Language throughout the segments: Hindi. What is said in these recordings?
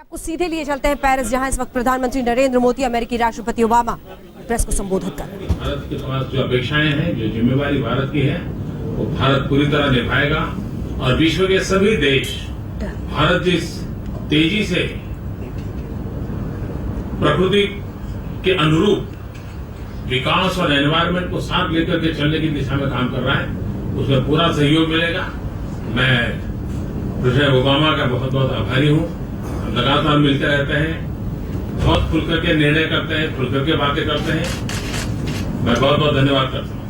आपको सीधे लिए चलते हैं पेरिस, जहां इस वक्त प्रधानमंत्री नरेंद्र मोदी अमेरिकी राष्ट्रपति ओबामा प्रेस को संबोधित कर रहे हैं। भारत के पास जो अपेक्षाएं हैं, जो जिम्मेवारी भारत की है, वो भारत पूरी तरह निभाएगा और विश्व के सभी देश भारत जिस तेजी से प्रकृति के अनुरूप विकास और एनवायरनमेंट को साथ लेकर के चलने की दिशा में काम कर रहा है, उसमें पूरा सहयोग मिलेगा। मैं प्रेसिडेंट ओबामा का बहुत बहुत आभारी हूँ। हम लगातार मिलते रहते हैं, बहुत खुल करके निर्णय करते हैं, खुल करके बातें करते हैं। मैं बहुत बहुत धन्यवाद करता हूँ।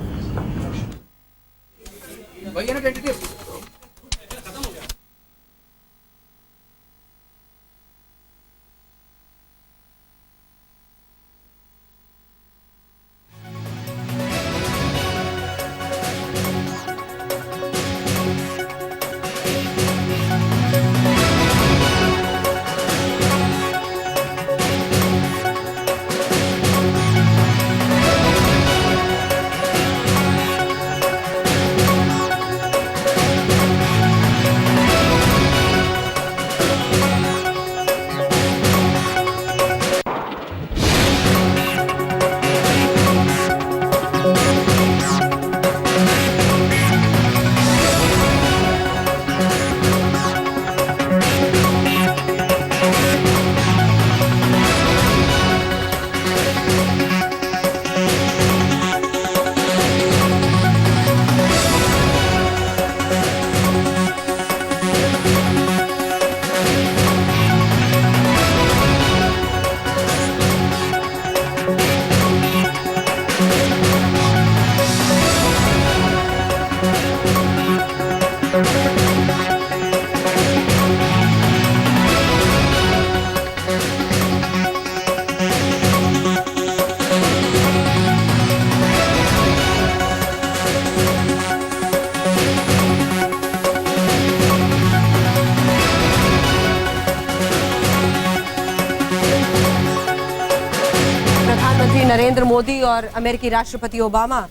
प्रधानमंत्री नरेंद्र मोदी और अमेरिकी राष्ट्रपति ओबामा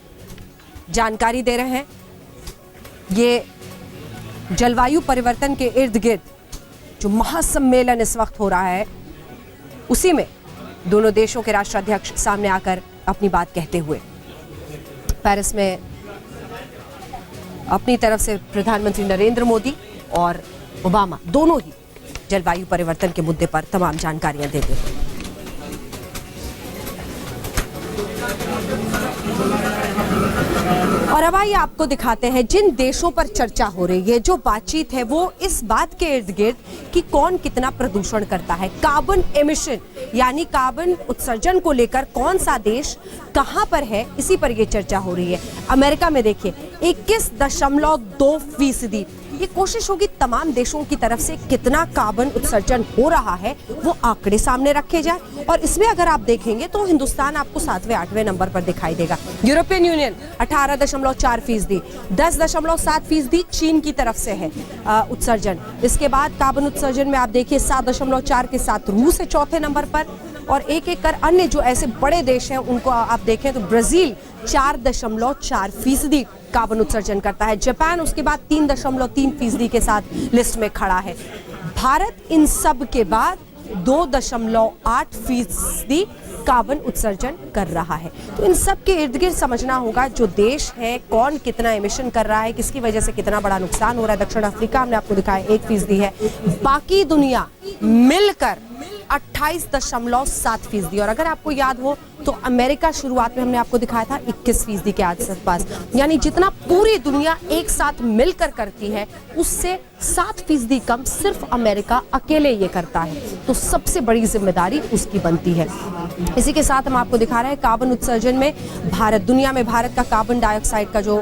जानकारी दे रहे हैं। ये जलवायु परिवर्तन के इर्द गिर्द जो महासम्मेलन इस वक्त हो रहा है, उसी में दोनों देशों के राष्ट्राध्यक्ष सामने आकर अपनी बात कहते हुए पेरिस में अपनी तरफ से प्रधानमंत्री नरेंद्र मोदी और ओबामा दोनों ही जलवायु परिवर्तन के मुद्दे पर तमाम जानकारियां देते हैं। और अब आइए आपको दिखाते हैं जिन देशों पर चर्चा हो रही है, जो बातचीत है वो इस बात के इर्द गिर्द कि कौन कितना प्रदूषण करता है। कार्बन एमिशन यानी कार्बन उत्सर्जन को लेकर कौन सा देश कहां पर है, इसी पर यह चर्चा हो रही है। अमेरिका में देखिए 21.2%। ये कोशिश होगी तमाम देशों की तरफ से कितना कार्बन उत्सर्जन हो रहा है वो आंकड़े सामने रखे जाए। और इसमें अगर आप देखेंगे तो हिंदुस्तान आपको 7वें 8वें नंबर पर दिखाई देगा। यूरोपियन यूनियन 18.4%, 10.7% चीन की तरफ से है उत्सर्जन। इसके बाद कार्बन उत्सर्जन में आप देखिए 7.4 के साथ रूस है चौथे नंबर पर। और एक एक कर अन्य जो ऐसे बड़े देश हैं उनको आप देखें तो ब्राजील 4.4% कार्बन उत्सर्जन करता है। जापान उसके बाद 3.3% के साथ लिस्ट में खड़ा है। भारत इन सब के बाद 2.8% कार्बन उत्सर्जन कर रहा है। तो इन सब के इर्द गिर्द समझना होगा जो देश है कौन कितना एमिशन कर रहा है, किसकी वजह से कितना बड़ा नुकसान हो रहा है। दक्षिण अफ्रीका हमने आपको दिखाया 1% है, बाकी दुनिया मिलकर 28.7%। और अगर आपको याद हो तो अमेरिका शुरुआत में हमने आपको दिखाया था 21% के आसपास। यानी जितना पूरी दुनिया एक साथ मिलकर करती है उससे 7% कम सिर्फ अमेरिका अकेले ये करता है। तो सबसे बड़ी जिम्मेदारी उसकी बनती है। इसी के साथ हम आपको दिखा रहे हैं कार्बन उत्सर्जन में भारत, दुनिया में भारत का कार्बन डाइऑक्साइड का जो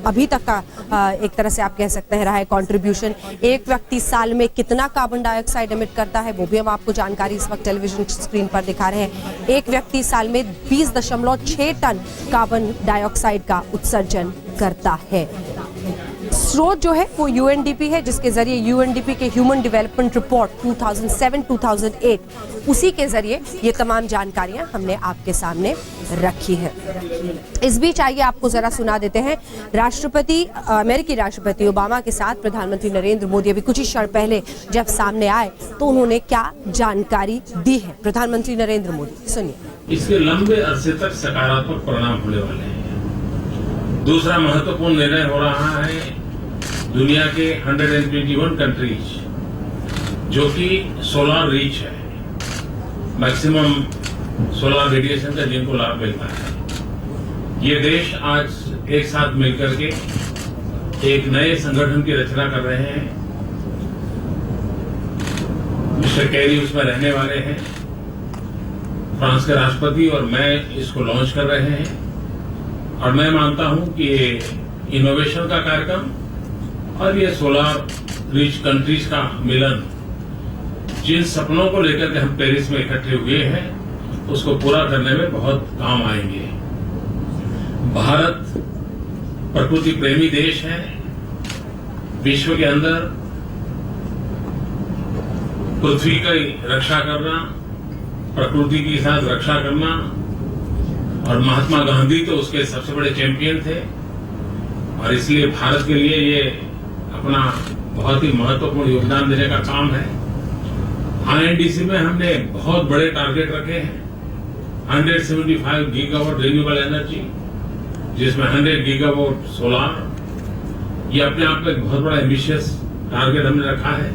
अभी तक का एक तरह से आप कह सकते हैं रहा है कंट्रीब्यूशन। एक व्यक्ति साल में कितना कार्बन डाइऑक्साइड एमिट करता है वो भी हम आपको जानकारी इस वक्त टेलीविजन स्क्रीन पर दिखा रहे हैं। एक व्यक्ति साल में 20.6 टन कार्बन डाइऑक्साइड का उत्सर्जन करता है। स्रोत जो है वो यूएनडीपी है, जिसके जरिए यूएनडीपी के ह्यूमन डेवलपमेंट रिपोर्ट 2007-2008 उसी के जरिए ये तमाम जानकारियां हमने आपके सामने रखी है। इस बीच आइए आपको जरा सुना देते हैं अमेरिकी राष्ट्रपति ओबामा के साथ प्रधानमंत्री नरेंद्र मोदी अभी कुछ ही क्षण पहले जब सामने आए तो उन्होंने क्या जानकारी दी है। प्रधानमंत्री नरेंद्र मोदी, सुनिए। इसके लंबे अरसे तक सकारात्मक परिणाम होने वाले हैं। दूसरा महत्वपूर्ण निर्णय हो रहा है दुनिया के 121 कंट्रीज जो कि सोलर रीच है, मैक्सिमम सोलर रेडिएशन का जिनको लाभ मिलता है, ये देश आज एक साथ मिलकर के एक नए संगठन की रचना कर रहे हैं। मिस्टर कैरी उसमें रहने वाले हैं, फ्रांस के राष्ट्रपति और मैं इसको लॉन्च कर रहे हैं। और मैं मानता हूं कि ये इनोवेशन का कार्यक्रम और ये सोलर रिच कंट्रीज का मिलन जिन सपनों को लेकर के हम पेरिस में इकट्ठे हुए हैं उसको पूरा करने में बहुत काम आएंगे। भारत प्रकृति प्रेमी देश है। विश्व के अंदर पृथ्वी की रक्षा करना, प्रकृति के साथ रक्षा करना, और महात्मा गांधी तो उसके सबसे बड़े चैंपियन थे और इसलिए भारत के लिए ये अपना बहुत ही महत्वपूर्ण योगदान देने का काम है। आईएनडीसी में हमने बहुत बड़े टारगेट रखे हैं। 175 गीगावाट रिन्यूएबल एनर्जी, जिसमें 100 गीगावाट सोलर, ये अपने आप में एक बहुत बड़ा एम्बिशियस टारगेट हमने रखा है।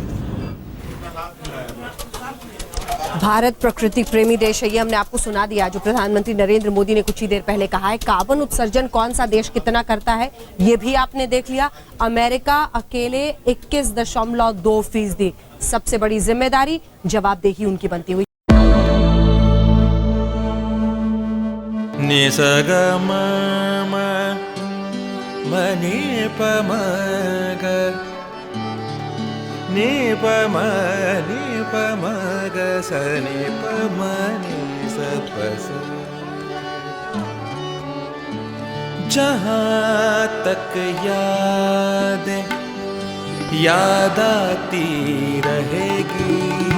भारत प्रकृति प्रेमी देश है, ये हमने आपको सुना दिया जो प्रधानमंत्री नरेंद्र मोदी ने कुछ ही देर पहले कहा है। कार्बन उत्सर्जन कौन सा देश कितना करता है ये भी आपने देख लिया। अमेरिका अकेले 21.2%। सबसे बड़ी जिम्मेदारी जवाबदेही उनकी बनती हुई। जहाँ तक याद आती रहेगी।